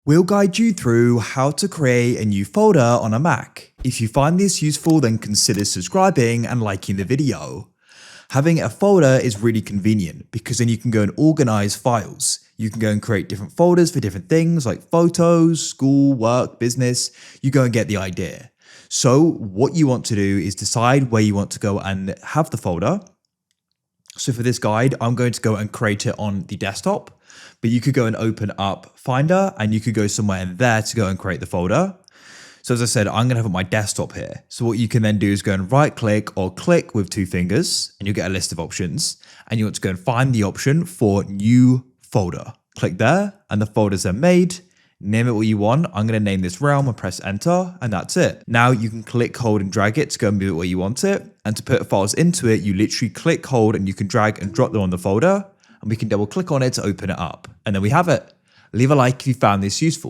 We'll guide you through how to create a new folder on a Mac. If you find this useful, then consider subscribing and liking the video. Having a folder is really convenient because then you can go and organize files. You can go and create different folders for different things like photos, school, work, business. You go and get the idea. So what you want to do is decide where you want to go and have the folder. So for this guide, I'm going to go and create it on the desktop, but you could go and open up Finder and you could go somewhere in there to go and create the folder. So as I said, I'm going to have it on my desktop here. So what you can then do is go and right click or click with two fingers and you'll get a list of options. And you want to go and find the option for new folder. Click there and the folder's then made. Name it what you want. I'm going to name this Realm and press enter and that's it. Now you can click, hold and drag it to go and move it where you want it. And to put files into it, you literally click, hold and you can drag and drop them on the folder and we can double click on it to open it up. And then we have it. Leave a like if you found this useful.